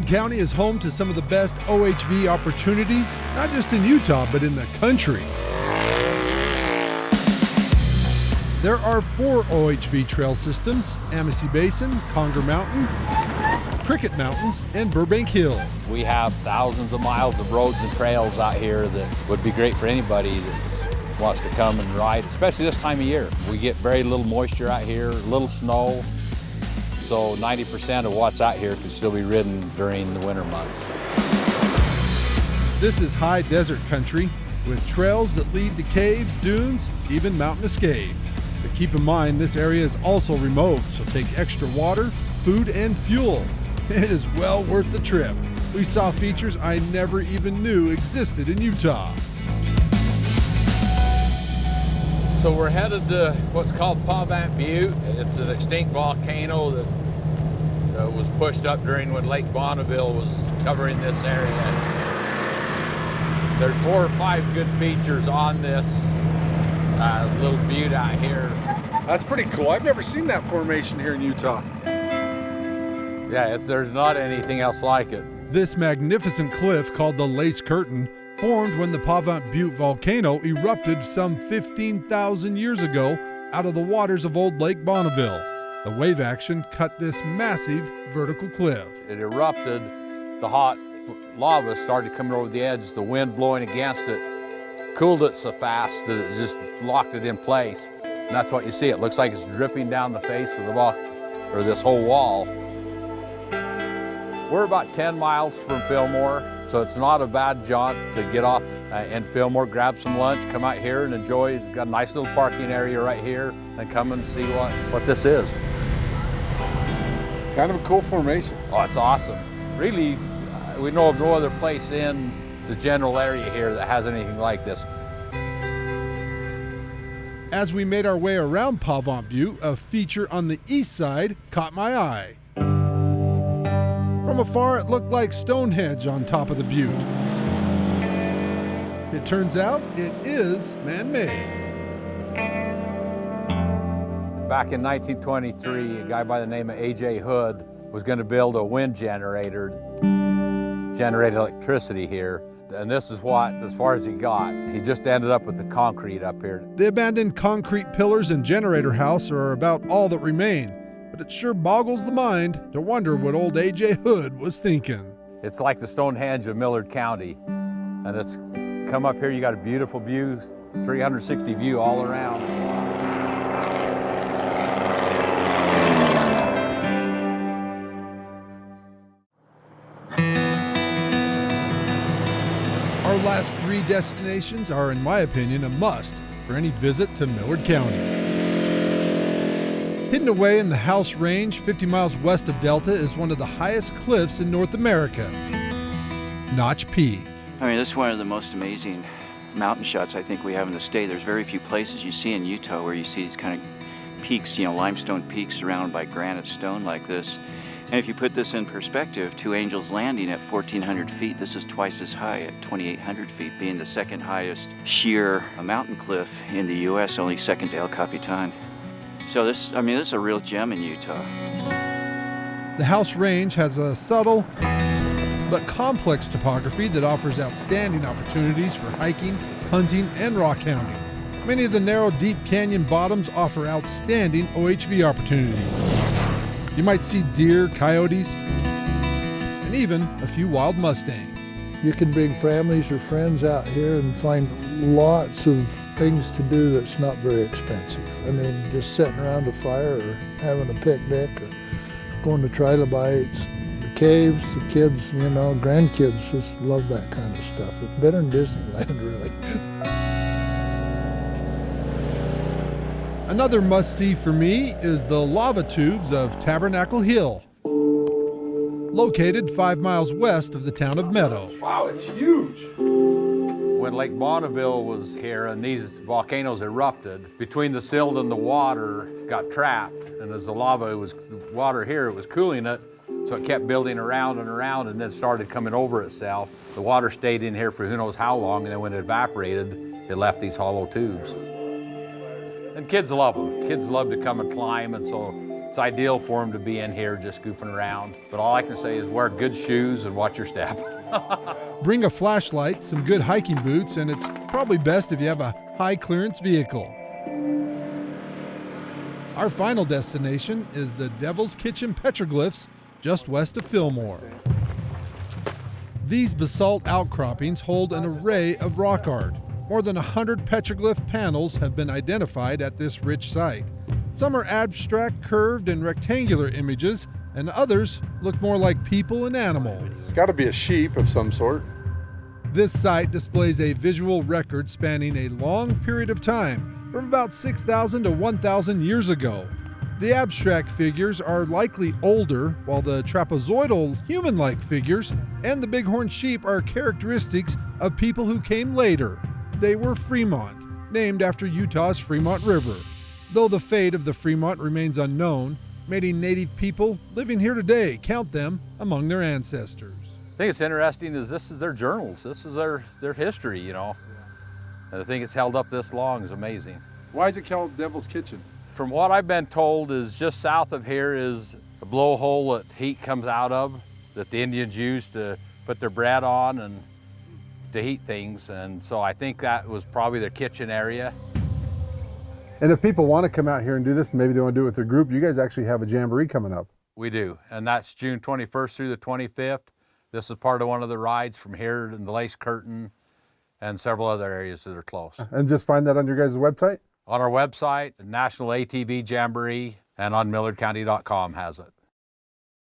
Millard County is home to some of the best OHV opportunities, not just in Utah, but in the country. There are 4 OHV trail systems: Amasa Basin, Conger Mountain, Cricket Mountains, and Burbank Hills. We have thousands of miles of roads and trails out here that would be great for anybody that wants to come and ride, especially this time of year. We get very little moisture out here, little snow, so 90% of what's out here can still be ridden during the winter months. This is high desert country with trails that lead to caves, dunes, even mountain escapes. But keep in mind, this area is also remote, so take extra water, food, and fuel. It is well worth the trip. We saw features I never even knew existed in Utah. So we're headed to what's called Pavment Butte. It's an extinct volcano that was pushed up during when Lake Bonneville was covering this area. There's 4 or 5 good features on this little butte out here. That's pretty cool. I've never seen that formation here in Utah. Yeah, there's not anything else like it. This magnificent cliff, called the Lace Curtain, formed when the Pahvant Butte volcano erupted some 15,000 years ago out of the waters of old Lake Bonneville. The wave action cut this massive vertical cliff. It erupted, the hot lava started coming over the edge, the wind blowing against it, cooled it so fast that it just locked it in place. And that's what you see. It looks like it's dripping down the face of the or this whole wall. We're about 10 miles from Fillmore, so it's not a bad jaunt to get off in Fillmore, grab some lunch, come out here and enjoy. We've got a nice little parking area right here, and come and see what this is. Kind of a cool formation. Oh, it's awesome. Really, we know of no other place in the general area here that has anything like this. As we made our way around Pavment Butte, a feature on the east side caught my eye. From afar, it looked like Stonehenge on top of the butte. It turns out it is man-made. Back in 1923, a guy by the name of A.J. Hood was going to build a wind generator, generate electricity here. And this is what, as far as he got. He just ended up with the concrete up here. The abandoned concrete pillars and generator house are about all that remain. But it sure boggles the mind to wonder what old A.J. Hood was thinking. It's like the Stonehenge of Millard County. And it's come up here, you got a beautiful view, 360 view all around. Our last 3 destinations are, in my opinion, a must for any visit to Millard County. Hidden away in the House Range, 50 miles west of Delta, is one of the highest cliffs in North America, Notch Peak. I mean, this is one of the most amazing mountain shots I think we have in the state. There's very few places you see in Utah where you see these kind of peaks, limestone peaks surrounded by granite stone like this. And if you put this in perspective, Two Angels Landing at 1,400 feet, this is twice as high at 2,800 feet, being the second highest sheer mountain cliff in the U.S., only second to El Capitan. So this is a real gem in Utah. The House Range has a subtle but complex topography that offers outstanding opportunities for hiking, hunting, and rock hounding. Many of the narrow, deep canyon bottoms offer outstanding OHV opportunities. You might see deer, coyotes, and even a few wild mustangs. You can bring families or friends out here and find lots of things to do that's not very expensive. I mean, just sitting around a fire or having a picnic or going to trilobites, the caves, the kids, grandkids just love that kind of stuff. It's better than Disneyland, really. Another must-see for me is the lava tubes of Tabernacle Hill, located 5 miles west of the town of Meadow. Wow, it's huge. When Lake Bonneville was here and these volcanoes erupted, between the silt and the water got trapped. And as the water here, it was cooling it, so it kept building around and around and then started coming over itself. The water stayed in here for who knows how long, and then when it evaporated, it left these hollow tubes. And kids love them. Kids love to come and climb, and so It's ideal for them to be in here just goofing around. But all I can say is wear good shoes and watch your step. Bring a flashlight, some good hiking boots, and it's probably best if you have a high clearance vehicle. Our final destination is the Devil's Kitchen petroglyphs just west of Fillmore. These basalt outcroppings hold an array of rock art. More than 100 petroglyph panels have been identified at this rich site. Some are abstract, curved, and rectangular images, and others look more like people and animals. It's got to be a sheep of some sort. This site displays a visual record spanning a long period of time, from about 6,000 to 1,000 years ago. The abstract figures are likely older, while the trapezoidal human-like figures and the bighorn sheep are characteristics of people who came later. They were Fremont, named after Utah's Fremont River. Though the fate of the Fremont remains unknown, many native people living here today count them among their ancestors. I think it's interesting is this is their journals. This is their history, you know. And I think it's held up this long is amazing. Why is it called Devil's Kitchen? From what I've been told is just south of here is a blowhole that heat comes out of that the Indians used to put their bread on and to heat things. And so I think that was probably their kitchen area. And if people want to come out here and do this, and maybe they want to do it with their group, you guys actually have a jamboree coming up. We do, and that's June 21st through the 25th. This is part of one of the rides from here to the Lace Curtain and several other areas that are close. And just find that on your guys' website? On our website, the National ATV Jamboree, and on MillardCounty.com has it.